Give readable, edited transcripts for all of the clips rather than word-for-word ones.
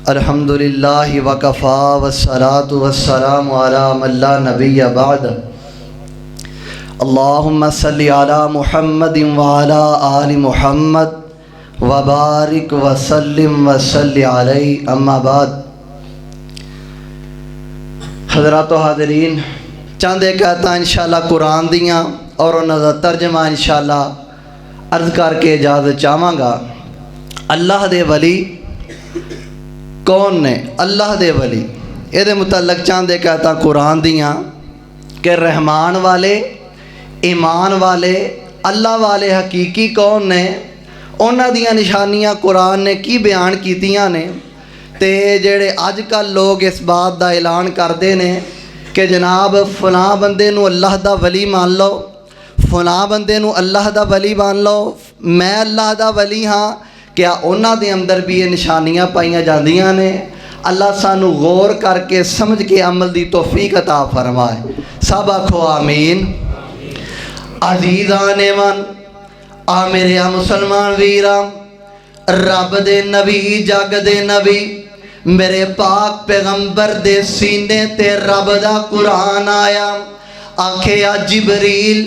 الحمدللہ وکفا والصلاة والسلام علی من لا نبی بعد اللہم صلی علی محمد وعلی آل محمد وبارک وسلم وصلی علیہ اما بعد۔ حضرات و حاضرین، چند ایک آیتاں انشاءاللہ قرآن دیاں اور انہاں دا ترجمہ انشاءاللہ عرض کر کے اجازت چاہواں گا۔ اللہ دے ولی کون نے؟ اللہ دے ولی یہ دے متعلق چاندے کہتا قرآن دیاں کہ رحمان والے، ایمان والے، اللہ والے حقیقی کون نے؟ انہاں دیاں نشانیاں قرآن نے کی بیان کیتیاں نے تے جڑے اج کل لوگ اس بات دا اعلان کردے نے کہ جناب فلاں بندے نو اللہ دا ولی مان لو، فلاں بندے نو اللہ دا ولی مان لو، میں اللہ دا ولی ہاں۔ کیا انہاں دے اندر بھی یہ نشانیاں پائیاں جاندیاں نے؟ اللہ سانو غور کر کے سمجھ کے عمل دی توفیق عطا فرمائے، سب آکھو آمین۔ عزیزان من، آ میرے مسلمان ویراں، رب دے نبی، جگ دے نبی، میرے پاک پیغمبر دے سینے تے رب دا قرآن آیا۔ آکھیا جبریل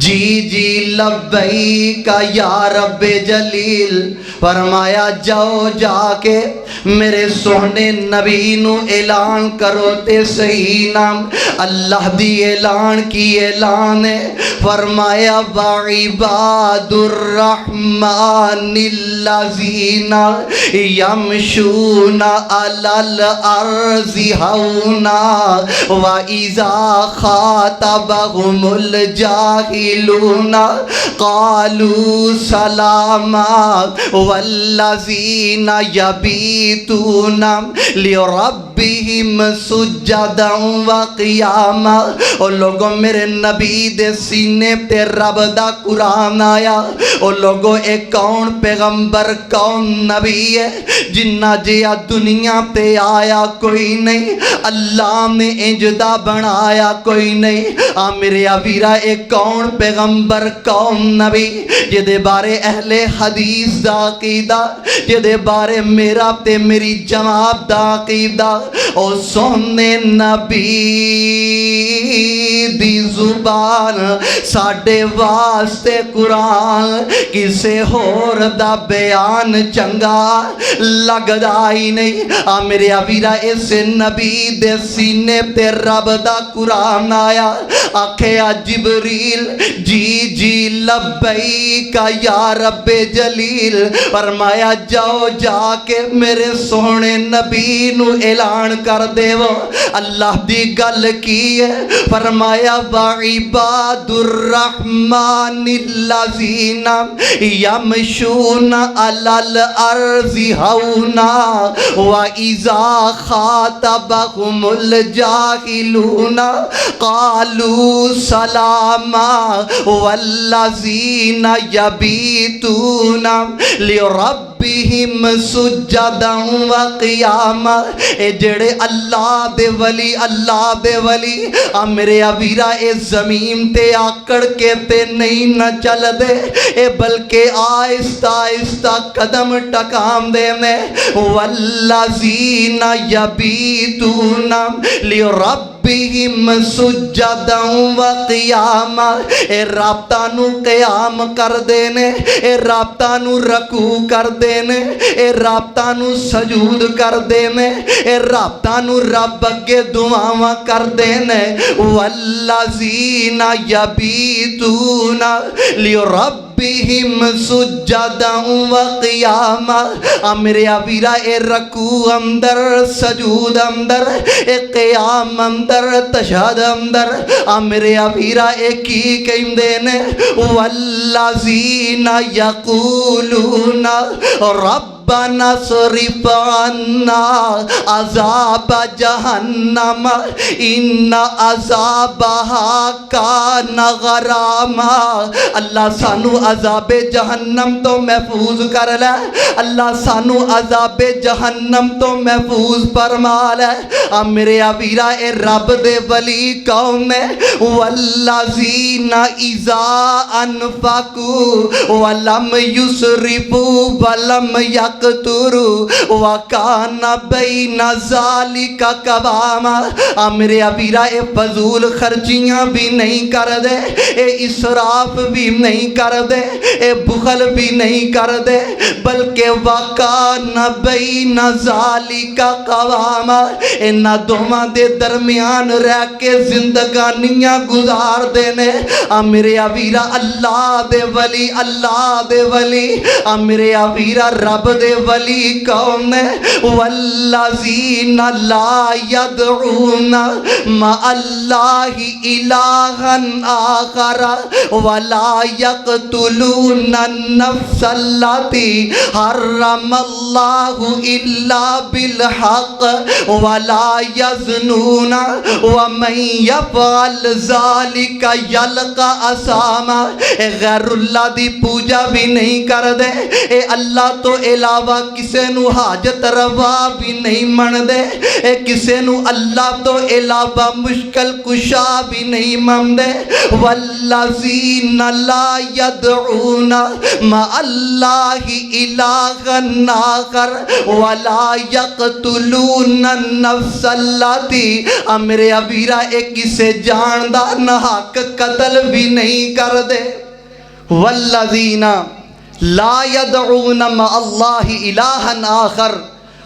جی جی لبیک یا رب جلیل، فرمایا جاؤ جا کے میرے سونے نبی نو اعلان کرو تے صحیح نام اللہ دی اعلان کی اعلان ہے۔ فرمایا وعباد الرحمن الذین یمشون علی الارض ہونا وَإِذَا خَاطَبَهُمُ الجاہلون قالوا سلاما والذین یبیتون لربہم سجدا وقیاما۔ اور لوگوں میرے نبی دے سینے تے رب دا قرآن آیا۔ اور لوگوں ایک کون پیغمبر کون نبی ہے جنہ جیا دنیا تے آیا کوئی نہیں، اللہ نے انجدہ بنایا کوئی نہیں۔ میرے ویرا ایک کون پیغمبر کون نبی جدے بارے اہل حدیث دا عقیدہ، جدے بارے میرا تے میری جماعت دا عقیدہ، او سونے نبی دی زبان ساڈے واسطے قرآن کسے ہور دا بیان چنگا لگدا ہی نہیں۔ میرے ویرا اس نبی دے سینے تے رب دا قرآن آیا۔ آکھیا جبریل جی جی لبیک یا رب جلیل، فرمایا جاؤ جا کے میرے سونے نبی نو اعلان کر دیو اللہ دی گل کی ہے۔ فرمایا وعباد الرحمن الذین یمشون علی الارض ہونا وَإِذَا خَاطَبَهُمُ الجاہلون قالوا سلاما والذین یبیتون لربہم سجدا وقیاما۔ اے جڑے اللہ دے ولی میرے ویرا اے زمین تے آکڑ کے تے نہیں نہ چل دے، اے بلکہ آہستہ آہستہ قدم ٹکام دے میں۔ والذین یبیتون لربہم سجدا وقیاما۔ اے رابطہ نو قیام کر دینے، اے رابطہ نو رکوع کر دینے، اے رابطہ نو سجود کر دینے، اے رابطہ نو رب اگے دعاواں کر دینے۔ والذین یبیتون لربہم سجدا وقیاما۔ میرے ویرا اے رکوع اندر، سجود اندر، اے قیام اندر، تشہد اندر میرے ویرا اے کی کہندے نے والذین یقولون ربنا اصرف عنا عذاب جہنم ان عذابها کان غراما۔ اللہ سانو عذاب جہنم تو محفوظ کر لے، اللہ سانو عذاب جہنم تو محفوظ فرما لے۔ میرے ویرا اے رب دے ولی کون ہے؟ والذین اذا انفقوا ولم یسرفوا ولم یقتروا یقترو وکان بین ذالک قواما۔ میرے ابیرا اے فضول خرچیاں بھی نہیں کر دے، اے اسراف بھی نہیں کر دے، اے بخل بھی نہیں کر دے، بلکہ وکان بین ذالک قواما، انہاں دوواں دے درمیان رہ کے زندگانیاں گزار دینے۔ میرے ابیرا اللہ دے ولی، اللہ دے ولی، میرے ابیرا رب دے ولی کون ہے؟ والذین لا یدعون مع اللہ الہا آخر ولا یقتلون النفس التي حرم اللہ الا بالحق ولا یزنون ومن یفعل ذلک یلقى اثاما۔ غیر اللہ دی پوجا بھی نہیں کر دے، اے اللہ تو علاوہ کسے نو حاجت روا بھی نہیں من دے، اے کسے نو اللہ تو علاوہ مشکل کشا بھی نہیں من دے۔ والذین لا یدعون مع اللہ الہا آخر ولا یقتلون النفس التی۔ میرے ابیرا ایک کسے جاندہ نہ حق قتل بھی نہیں کر دے۔ والذین لا يدعون مع اللہ الہا آخر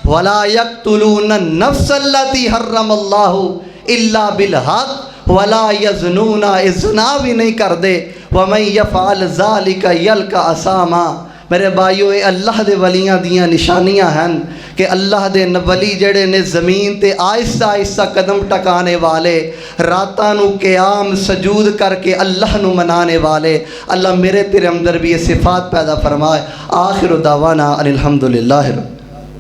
ولا يقتلون النفس التي حرم اللہ الا بالحق ولا یزنون، ازنا بھی نہیں کر دے۔ ومن یفعل ذلک یلقى اثاما۔ میرے بھائیو، اے اللہ دے ولیاں دیاں نشانیاں ہیں کہ اللہ دے ولی جڑے نے زمین تے آہستہ آہستہ قدم ٹکانے والے، راتاں نو قیام سجود کر کے اللہ نو منانے والے، اللہ میرے تیرے اندر بھی یہ صفات پیدا فرمائے۔ آخر دعوانا ان الحمدللہ رب